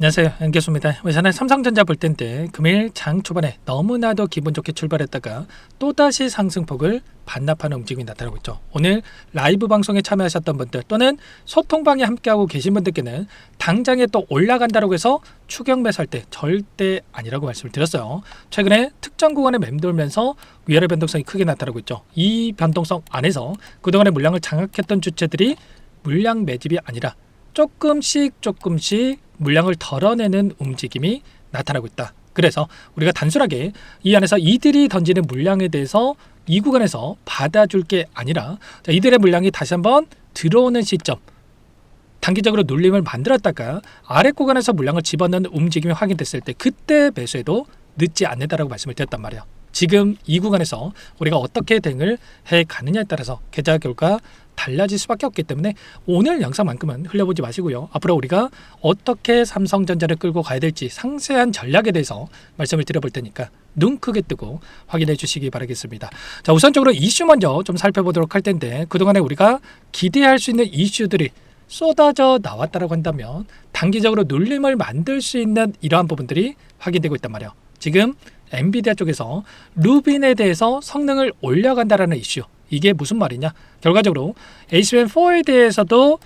안녕하세요, 연교수입니다. 전에 삼성전자 볼 텐데 금일 장 초반에 너무나도 기분 좋게 출발했다가 또다시 상승폭을 반납하는 움직임이 나타나고 있죠. 오늘 라이브 방송에 참여하셨던 분들 또는 소통방에 함께하고 계신 분들께는 당장에 또 올라간다고 해서 추격 매수할 때 절대 아니라고 말씀을 드렸어요. 최근에 특정 구간에 맴돌면서 위아래 변동성이 크게 나타나고 있죠. 이 변동성 안에서 그동안에 물량을 장악했던 주체들이 물량 매집이 아니라 조금씩 물량을 덜어내는 움직임이 나타나고 있다. 그래서 우리가 단순하게 이 안에서 이들이 던지는 물량에 대해서 이 구간에서 받아줄 게 아니라 이들의 물량이 다시 한번 들어오는 시점, 단기적으로 눌림을 만들었다가 아래 구간에서 물량을 집어넣는 움직임이 확인됐을 때 그때 매수해도 늦지 않는다라고 말씀을 드렸단 말이에요. 지금 이 구간에서 우리가 어떻게 대응을 해 가느냐에 따라서 계좌 결과 달라질 수밖에 없기 때문에 오늘 영상만큼은 흘려보지 마시고요. 앞으로 우리가 어떻게 삼성전자를 끌고 가야 될지 상세한 전략에 대해서 말씀을 드려볼 테니까 눈 크게 뜨고 확인해 주시기 바라겠습니다. 자, 우선적으로 이슈 먼저 좀 살펴보도록 할 텐데 그동안에 우리가 기대할 수 있는 이슈들이 쏟아져 나왔다고 한다면 단기적으로 눌림을 만들 수 있는 이러한 부분들이 확인되고 있단 말이에요. 지금 엔비디아 쪽에서 루빈에 대해서 성능을 올려간다라는 이슈, 이게 무슨 말이냐? 결과적으로 HBM4에 대해서도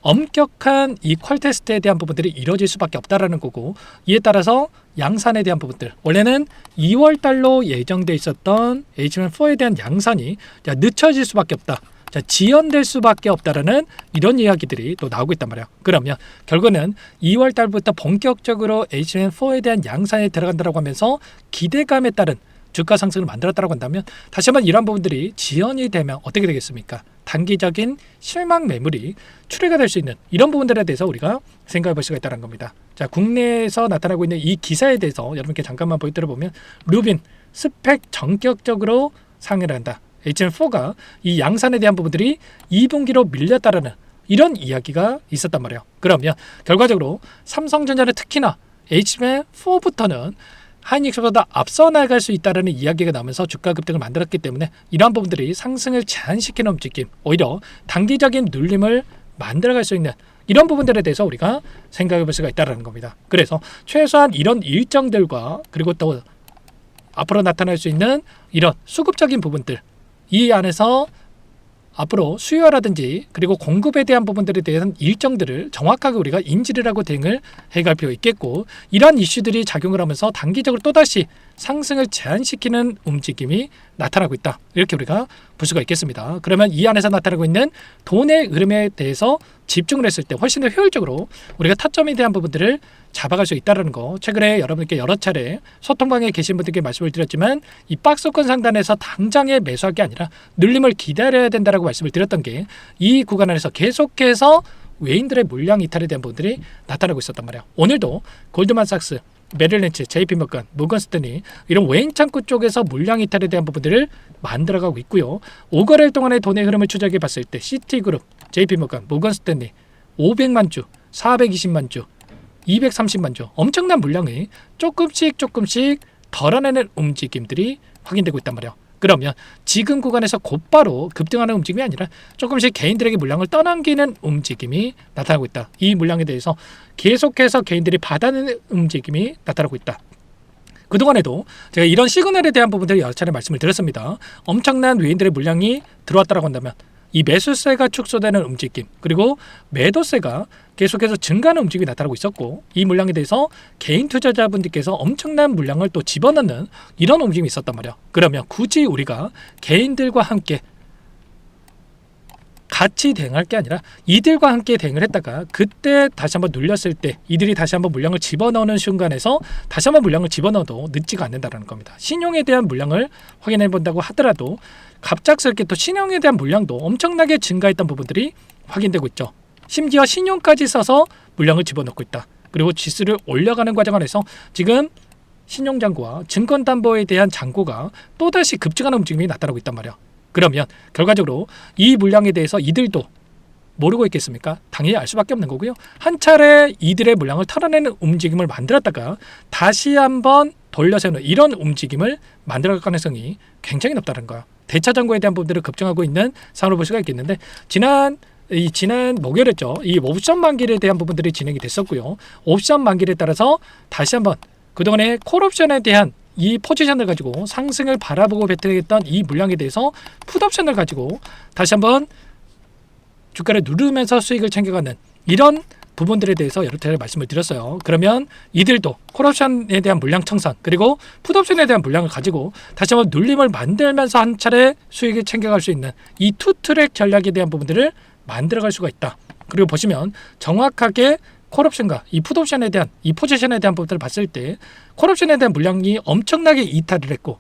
엄격한 이 퀄 테스트에 대한 부분들이 이루어질 수밖에 없다라는 거고, 이에 따라서 양산에 대한 부분들, 원래는 2월 달로 예정돼 있었던 HBM4에 대한 양산이 늦춰질 수밖에 없다, 지연될 수밖에 없다라는 이런 이야기들이 또 나오고 있단 말이야. 그러면 결국은 2월 달부터 본격적으로 HBM4에 대한 양산에 들어간다고 하면서 기대감에 따른 주가 상승을 만들었다고 한다면 다시 한번 이런 부분들이 지연이 되면 어떻게 되겠습니까? 단기적인 실망 매물이 출회가 될 수 있는 이런 부분들에 대해서 우리가 생각해 볼 수가 있다는 겁니다. 자, 국내에서 나타나고 있는 이 기사에 대해서 여러분께 잠깐만 보여드려보면 루빈 스펙 전격적으로 상회를 한다. HBM4가 이 양산에 대한 부분들이 2분기로 밀렸다라는 이런 이야기가 있었단 말이에요. 그러면 결과적으로 삼성전자는 특히나 HBM4부터는 하이닉스보다 앞서 나갈 수 있다는 이야기가 나오면서 주가 급등을 만들었기 때문에 이러한 부분들이 상승을 제한시키는 움직임, 오히려 단기적인 눌림을 만들어갈 수 있는 이런 부분들에 대해서 우리가 생각해 볼 수가 있다는 겁니다. 그래서 최소한 이런 일정들과 그리고 또 앞으로 나타날 수 있는 이런 수급적인 부분들, 이 안에서 앞으로 수요라든지 그리고 공급에 대한 부분들에 대한 일정들을 정확하게 우리가 인지를 하고 대응을 해갈 필요가 있겠고, 이러한 이슈들이 작용을 하면서 단기적으로 또다시 상승을 제한시키는 움직임이 나타나고 있다, 이렇게 우리가 볼 수가 있겠습니다. 그러면 이 안에서 나타나고 있는 돈의 흐름에 대해서 집중을 했을 때 훨씬 더 효율적으로 우리가 타점에 대한 부분들을 잡아갈 수 있다는 거, 최근에 여러분께 여러 차례 소통방에 계신 분들께 말씀을 드렸지만 이 박스권 상단에서 당장에 매수할 게 아니라 눌림을 기다려야 된다라고 말씀을 드렸던 게 이 구간 안에서 계속해서 외인들의 물량 이탈에 대한 부분들이 나타나고 있었단 말이에요. 오늘도 골드만삭스, 메릴린치, JP모건, 모건스탠리 이런 외인 창구 쪽에서 물량 이탈에 대한 부분들을 만들어가고 있고요. 5거래일 동안의 돈의 흐름을 추적해 봤을 때 시티그룹, JP모건, 모건스탠리 500만 주, 420만 주, 230만 주 엄청난 물량을 조금씩 덜어내는 움직임들이 확인되고 있단 말이에요. 그러면 지금 구간에서 곧바로 급등하는 움직임이 아니라 조금씩 개인들에게 물량을 떠넘기는 움직임이 나타나고 있다. 이 물량에 대해서 계속해서 개인들이 받아내는 움직임이 나타나고 있다. 그동안에도 제가 이런 시그널에 대한 부분들을 여러 차례 말씀을 드렸습니다. 엄청난 외인들의 물량이 들어왔다고 한다면 이 매수세가 축소되는 움직임, 그리고 매도세가 계속해서 증가하는 움직임이 나타나고 있었고, 이 물량에 대해서 개인 투자자분들께서 엄청난 물량을 또 집어넣는 이런 움직임이 있었단 말이에요. 그러면 굳이 우리가 개인들과 함께 같이 대응할 게 아니라 이들과 함께 대응을 했다가 그때 다시 한번 눌렸을 때 이들이 다시 한번 물량을 집어넣는 순간에서 다시 한번 물량을 집어넣어도 늦지가 않는다는 겁니다. 신용에 대한 물량을 확인해 본다고 하더라도 갑작스럽게 또 신용에 대한 물량도 엄청나게 증가했던 부분들이 확인되고 있죠. 심지어 신용까지 써서 물량을 집어넣고 있다. 그리고 지수를 올려가는 과정 안에서 지금 신용잔고와 증권담보에 대한 잔고가 또다시 급증하는 움직임이 나타나고 있단 말이야. 그러면 결과적으로 이 물량에 대해서 이들도 모르고 있겠습니까? 당연히 알 수밖에 없는 거고요. 한 차례 이들의 물량을 털어내는 움직임을 만들었다가 다시 한번 돌려세우는 이런 움직임을 만들어갈 가능성이 굉장히 높다는 거야. 대차 잔고에 대한 부분들을 급증하고 있는 상황을 볼 수가 있겠는데, 지난 이 지난 목요일이었죠. 이 옵션 만기에 대한 부분들이 진행이 됐었고요. 옵션 만기에 따라서 다시 한번 그동안의 콜옵션에 대한 이 포지션을 가지고 상승을 바라보고 베팅했던 이 물량에 대해서 풋옵션을 가지고 다시 한번 주가를 누르면서 수익을 챙겨가는 이런 부분들에 대해서 여러 차례 말씀을 드렸어요. 그러면 이들도 콜옵션에 대한 물량 청산 그리고 풋옵션에 대한 물량을 가지고 다시 한번 눌림을 만들면서 한 차례 수익을 챙겨갈 수 있는 이 투트랙 전략에 대한 부분들을 만들어갈 수가 있다. 그리고 보시면 정확하게 콜옵션과 이 풋옵션에 대한 이 포지션에 대한 부분들을 봤을 때 콜옵션에 대한 물량이 엄청나게 이탈을 했고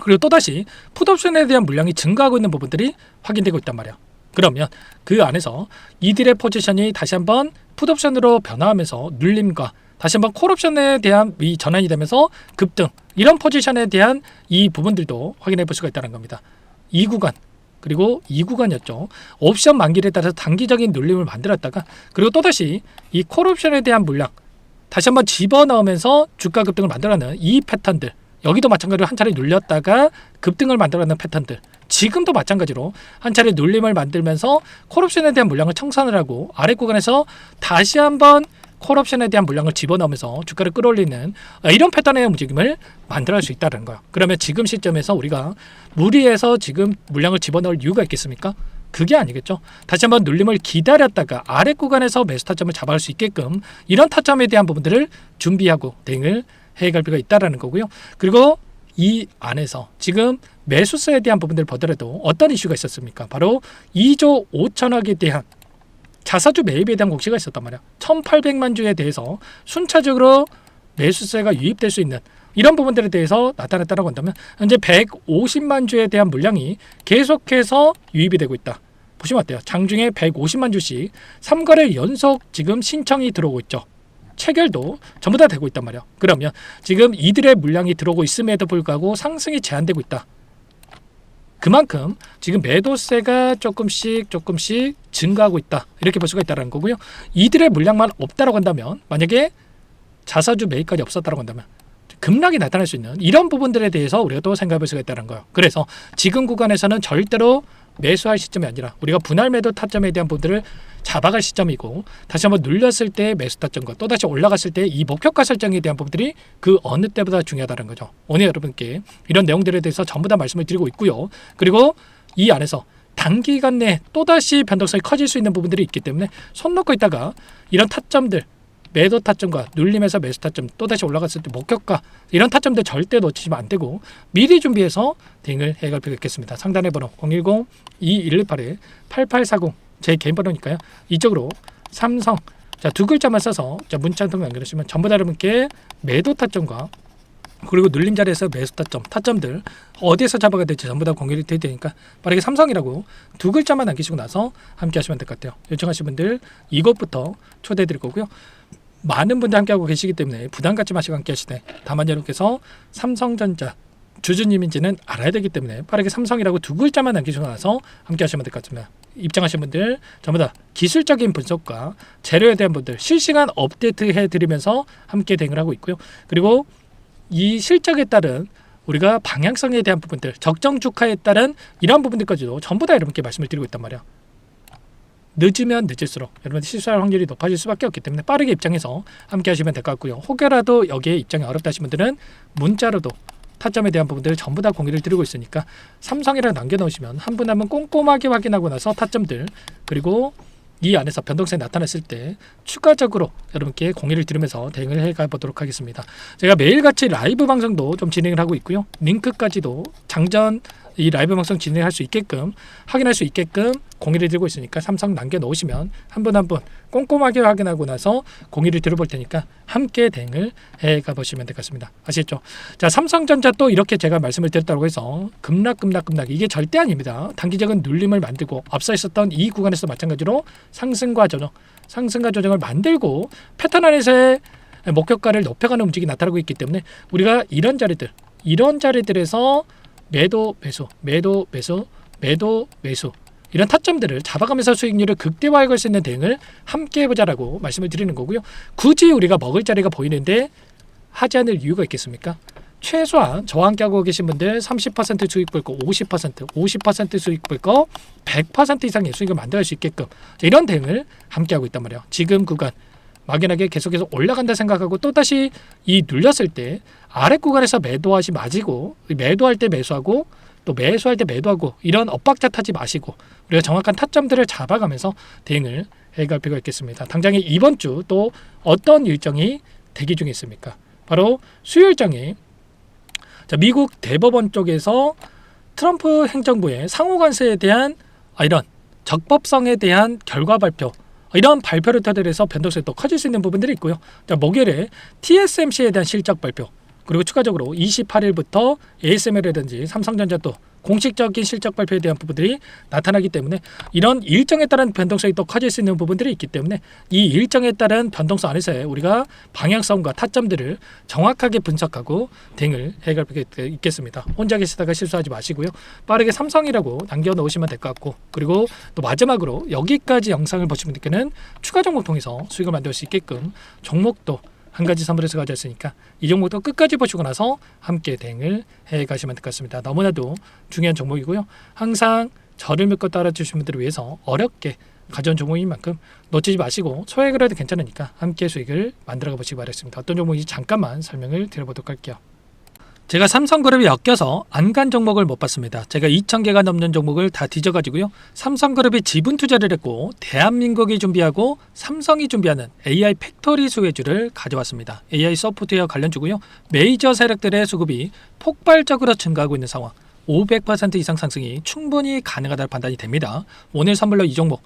그리고 또다시 풋옵션에 대한 물량이 증가하고 있는 부분들이 확인되고 있단 말이야. 그러면 그 안에서 이들의 포지션이 다시 한번 풋옵션으로 변화하면서 눌림과 다시 한번 콜옵션에 대한 이 전환이 되면서 급등 이런 포지션에 대한 이 부분들도 확인해 볼 수가 있다는 겁니다. 이 구간 그리고 이 구간이었죠. 옵션 만기에 따라서 단기적인 눌림을 만들었다가 그리고 또다시 이 콜옵션에 대한 물량 다시 한번 집어넣으면서 주가 급등을 만들어내는 이 패턴들 여기도 마찬가지로 한 차례 눌렸다가 급등을 만들어내는 패턴들 지금도 마찬가지로 한 차례 눌림을 만들면서 콜옵션에 대한 물량을 청산을 하고 아래 구간에서 다시 한번 콜옵션에 대한 물량을 집어넣으면서 주가를 끌어올리는 이런 패턴의 움직임을 만들어낼 수 있다는 거야. 그러면 지금 시점에서 우리가 무리해서 지금 물량을 집어넣을 이유가 있겠습니까? 그게 아니겠죠. 다시 한번 눌림을 기다렸다가 아래 구간에서 매수 타점을 잡아갈 수 있게끔 이런 타점에 대한 부분들을 준비하고 대응을 해갈 필요가 있다는 거고요. 그리고 이 안에서 지금 매수세에 대한 부분들을 보더라도 어떤 이슈가 있었습니까? 바로 2조 5천억에 대한 자사주 매입에 대한 공시가 있었단 말이야. 1,800만 주에 대해서 순차적으로 매수세가 유입될 수 있는 이런 부분들에 대해서 나타났다고 한다면 현재 150만 주에 대한 물량이 계속해서 유입이 되고 있다. 보시면 어때요? 장중에 150만 주씩 3거래 연속 지금 신청이 들어오고 있죠. 체결도 전부 다 되고 있단 말이야. 그러면 지금 이들의 물량이 들어오고 있음에도 불구하고 상승이 제한되고 있다. 그만큼 지금 매도세가 조금씩 증가하고 있다. 이렇게 볼 수가 있다는 거고요. 이들의 물량만 없다고 한다면 만약에 자사주 매입까지 없었다고 한다면 급락이 나타날 수 있는 이런 부분들에 대해서 우리가 또 생각해 볼 수가 있다는 거예요. 그래서 지금 구간에서는 절대로 매수할 시점이 아니라 우리가 분할 매도 타점에 대한 부분들을 잡아갈 시점이고 다시 한번 눌렸을 때 매수 타점과 또다시 올라갔을 때 이 목표가 설정에 대한 부분들이 그 어느 때보다 중요하다는 거죠. 오늘 여러분께 이런 내용들에 대해서 전부 다 말씀을 드리고 있고요. 그리고 이 안에서 단기간 내에 또다시 변동성이 커질 수 있는 부분들이 있기 때문에 손 놓고 있다가 이런 타점들 매도 타점과 눌림에서 매수 타점 또다시 올라갔을 때 목표가 이런 타점들 절대 놓치시면 안 되고 미리 준비해서 대응을 해갈 필요가 있겠습니다. 상단의 번호 010-2118-8840 제 개인 번호니까요. 이쪽으로 삼성 두 글자만 써서 문자 한 통 남겨주시면 전부 다 여러분께 매도 타점과 그리고 눌림 자리에서 매수 타점들 어디에서 잡아가야 될지 전부 다 공개를 드릴 테니까 빠르게 삼성이라고 두 글자만 남기시고 나서 함께 하시면 될 것 같아요. 요청하신 분들 이것부터 초대해 드릴 거고요. 많은 분들 함께하고 계시기 때문에 부담 갖지 마시고 함께 하시되 다만 여러분께서 삼성전자 주주님인지는 알아야 되기 때문에 빠르게 삼성이라고 두 글자만 남기시고 나서 함께 하시면 될 것 같습니다. 입장하신 분들 전부 다 기술적인 분석과 재료에 대한 분들 실시간 업데이트 해드리면서 함께 대응을 하고 있고요. 그리고 이 실적에 따른 우리가 방향성에 대한 부분들 적정 주가에 따른 이러한 부분들까지도 전부 다 여러분께 말씀을 드리고 있단 말이야. 늦으면 늦을수록 여러분들 실수할 확률이 높아질 수밖에 없기 때문에 빠르게 입장해서 함께 하시면 될 것 같고요. 혹여라도 여기에 입장이 어렵다 하신 분들은 문자로도 타점에 대한 부분들을 전부 다 공유를 드리고 있으니까 삼성이랑 남겨놓으시면 한 분 한 분 꼼꼼하게 확인하고 나서 타점들 그리고 이 안에서 변동성이 나타났을 때 추가적으로 여러분께 공유를 드리면서 대응을 해가 보도록 하겠습니다. 제가 매일같이 라이브 방송도 좀 진행을 하고 있고요. 링크까지도 장전 이 라이브 방송 진행할 수 있게끔 확인할 수 있게끔 공유를 드리고 있으니까 삼성 남겨놓으시면 한 분 한 분 꼼꼼하게 확인하고 나서 공유를 드려볼 테니까 함께 대응을 해가 보시면 될 것 같습니다. 아시겠죠? 자, 삼성전자 또 이렇게 제가 말씀을 드렸다고 해서 급락 이게 절대 아닙니다. 단기적인 눌림을 만들고 앞서 있었던 이 구간에서 마찬가지로 상승과 조정을 만들고 패턴 안에서의 목표가를 높여가는 움직임이 나타나고 있기 때문에 우리가 이런 자리들에서 매도 매수 이런 타점들을 잡아가면서 수익률을 극대화할 수 있는 대응을 함께 해보자라고 말씀을 드리는 거고요. 굳이 우리가 먹을 자리가 보이는데 하지 않을 이유가 있겠습니까? 최소한 저와 함께하고 계신 분들 30% 수익 볼 거 50% 수익 볼 거 100% 이상의 수익을 만들어갈 수 있게끔 이런 대응을 함께하고 있단 말이에요. 지금 구간 막연하게 계속해서 올라간다 생각하고 또다시 이 눌렸을 때 아래 구간에서 매도하지 마시고 매도할 때 매수하고 또 매수할 때 매도하고 이런 엇박자 타지 마시고 우리가 정확한 타점들을 잡아가면서 대응을 해갈 필요가 있겠습니다. 당장에 이번 주 또 어떤 일정이 대기 중에 있습니까? 바로 수요 일정이 미국 대법원 쪽에서 트럼프 행정부의 상호관세에 대한 이런 적법성에 대한 결과 발표 이런 발표를 토대로 변동성이 또 커질 수 있는 부분들이 있고요. 목요일에 TSMC에 대한 실적 발표 그리고 추가적으로 28일부터 ASML이라든지 삼성전자 또 공식적인 실적 발표에 대한 부분들이 나타나기 때문에 이런 일정에 따른 변동성이 또 커질 수 있는 부분들이 있기 때문에 이 일정에 따른 변동성 안에서의 우리가 방향성과 타점들을 정확하게 분석하고 대응을 해갈 필요가 있겠습니다. 혼자 계시다가 실수하지 마시고요. 빠르게 삼성이라고 남겨놓으시면 될 것 같고 그리고 또 마지막으로 여기까지 영상을 보신 분들께는 추가 종목 통해서 수익을 만들 수 있게끔 종목도 한 가지 선물해서 가져왔으니까 이 종목도 끝까지 보시고 나서 함께 대응을 해 가시면 될 것 같습니다. 너무나도 중요한 종목이고요. 항상 저를 믿고 따라주신 분들을 위해서 어렵게 가져온 종목인 만큼 놓치지 마시고 소액을 해도 괜찮으니까 함께 수익을 만들어 보시기 바라겠습니다. 어떤 종목인지 잠깐만 설명을 드려보도록 할게요. 제가 삼성그룹이 엮여서 안 간 종목을 못 봤습니다. 제가 2,000개가 넘는 종목을 다 뒤져가지고요. 삼성그룹이 지분 투자를 했고 대한민국이 준비하고 삼성이 준비하는 AI 팩토리 수혜주를 가져왔습니다. AI 소프트웨어 관련주고요. 메이저 세력들의 수급이 폭발적으로 증가하고 있는 상황. 500% 이상 상승이 충분히 가능하다는 판단이 됩니다. 오늘 선물로 이 종목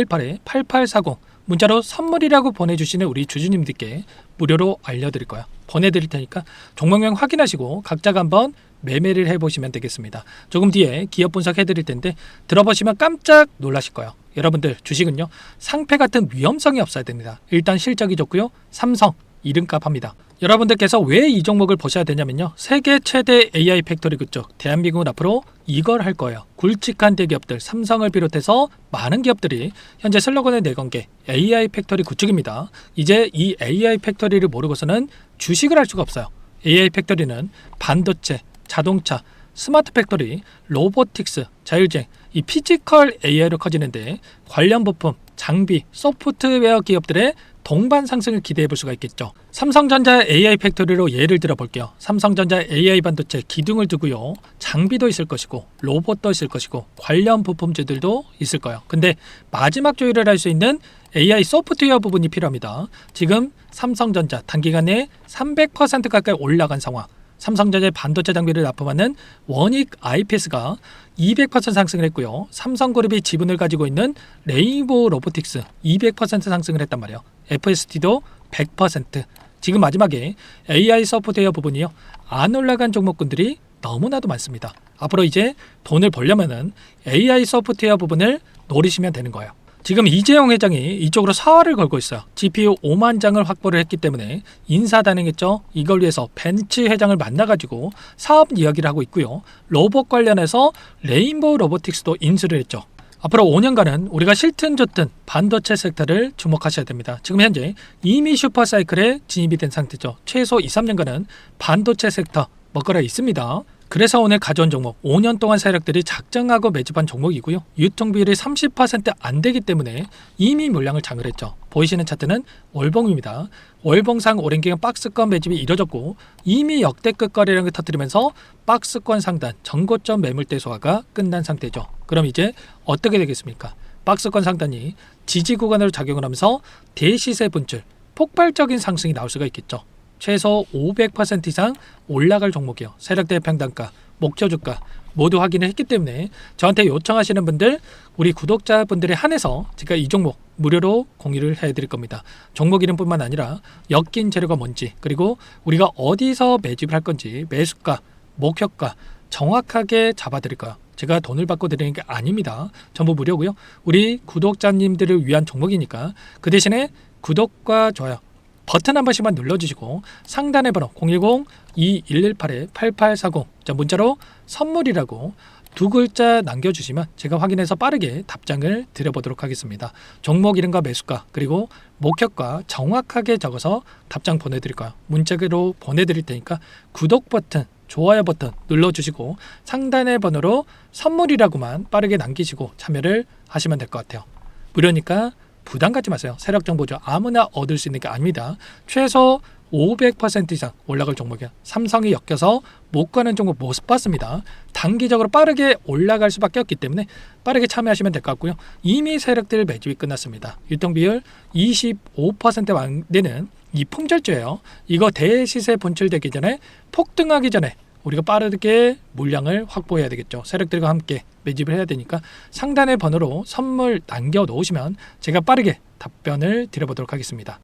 010-2118-8840 문자로 선물이라고 보내주시는 우리 주주님들께 무료로 알려드릴 거야. 보내드릴 테니까 종목명 확인하시고 각자가 한번 매매를 해보시면 되겠습니다. 조금 뒤에 기업 분석해드릴 텐데 들어보시면 깜짝 놀라실 거예요. 여러분들 주식은요 상패 같은 위험성이 없어야 됩니다. 일단 실적이 좋고요. 삼성 이름값 합니다. 여러분들께서 왜 이 종목을 보셔야 되냐면요. 세계 최대 AI 팩토리 그쪽 대한민국은 앞으로 이걸 할 거예요. 굵직한 대기업들 삼성을 비롯해서 많은 기업들이 현재 슬로건을 내건 게 AI 팩토리 구축입니다. 이제 이 AI 팩토리를 모르고서는 주식을 할 수가 없어요. AI 팩토리는 반도체, 자동차, 스마트 팩토리, 로보틱스, 자율주행, 이 피지컬 AI로 커지는데 관련 부품, 장비, 소프트웨어 기업들의 동반 상승을 기대해 볼 수가 있겠죠. 삼성전자 AI 팩토리로 예를 들어 볼게요. 삼성전자 AI 반도체 기둥을 두고요. 장비도 있을 것이고 로봇도 있을 것이고 관련 부품주들도 있을 거예요. 근데 마지막 조율을 할 수 있는 AI 소프트웨어 부분이 필요합니다. 지금 삼성전자 단기간에 300% 가까이 올라간 상황. 삼성전자의 반도체 장비를 납품하는 원익 IPS가 200% 상승을 했고요. 삼성그룹이 지분을 가지고 있는 레인보우 로보틱스 200% 상승을 했단 말이에요. FST도 100%. 지금 마지막에 AI 소프트웨어 부분이요. 안 올라간 종목군들이 너무나도 많습니다. 앞으로 이제 돈을 벌려면은 AI 소프트웨어 부분을 노리시면 되는 거예요. 지금 이재용 회장이 이쪽으로 사활을 걸고 있어요. GPU 5만 장을 확보를 했기 때문에 인사단행했죠. 이걸 위해서 벤츠 회장을 만나가지고 사업 이야기를 하고 있고요. 로봇 관련해서 레인보우 로보틱스도 인수를 했죠. 앞으로 5년간은 우리가 싫든 좋든 반도체 섹터를 주목하셔야 됩니다. 지금 현재 이미 슈퍼사이클에 진입이 된 상태죠. 최소 2, 3년간은 반도체 섹터 먹거라 있습니다. 그래서 오늘 가져온 종목 5년 동안 세력들이 작정하고 매집한 종목이고요. 유통비율이 30% 안 되기 때문에 이미 물량을 장을 했죠. 보이시는 차트는 월봉입니다. 월봉상 오랜 기간 박스권 매집이 이뤄졌고 이미 역대급 거래량을 터뜨리면서 박스권 상단 전고점 매물대 소화가 끝난 상태죠. 그럼 이제 어떻게 되겠습니까? 박스권 상단이 지지 구간으로 작용을 하면서 대시세 분출, 폭발적인 상승이 나올 수가 있겠죠. 최소 500% 이상 올라갈 종목이요. 세력대 평단가, 목표 주가 모두 확인을 했기 때문에 저한테 요청하시는 분들 우리 구독자분들에 한해서 제가 이 종목 무료로 공유를 해드릴 겁니다. 종목 이름뿐만 아니라 엮인 재료가 뭔지 그리고 우리가 어디서 매집을 할 건지 매수가, 목표가 정확하게 잡아드릴 거예요. 제가 돈을 받고 드리는 게 아닙니다. 전부 무료고요. 우리 구독자님들을 위한 종목이니까 그 대신에 구독과 좋아요 버튼 한 번씩만 눌러주시고 상단의 번호 010-2118-8840 문자로 선물이라고 두 글자 남겨주시면 제가 확인해서 빠르게 답장을 드려보도록 하겠습니다. 종목 이름과 매수가 그리고 목표가 정확하게 적어서 답장 보내드릴 거예요. 문자로 보내드릴 테니까 구독 버튼, 좋아요 버튼 눌러주시고 상단의 번호로 선물이라고만 빠르게 남기시고 참여를 하시면 될 것 같아요. 무료니까 부담 갖지 마세요. 세력 정보죠. 아무나 얻을 수 있는 게 아닙니다. 최소 500% 이상 올라갈 종목이야. 삼성이 엮여서 못 가는 종목 못 봤습니다. 단기적으로 빠르게 올라갈 수밖에 없기 때문에 빠르게 참여하시면 될 것 같고요. 이미 세력들 매집이 끝났습니다. 유통비율 25% 되는 이 품절주예요. 이거 대시세 분출되기 전에 폭등하기 전에 우리가 빠르게 물량을 확보해야 되겠죠. 세력들과 함께 매집을 해야 되니까 상단의 번호로 선물 남겨 놓으시면 제가 빠르게 답변을 드려보도록 하겠습니다.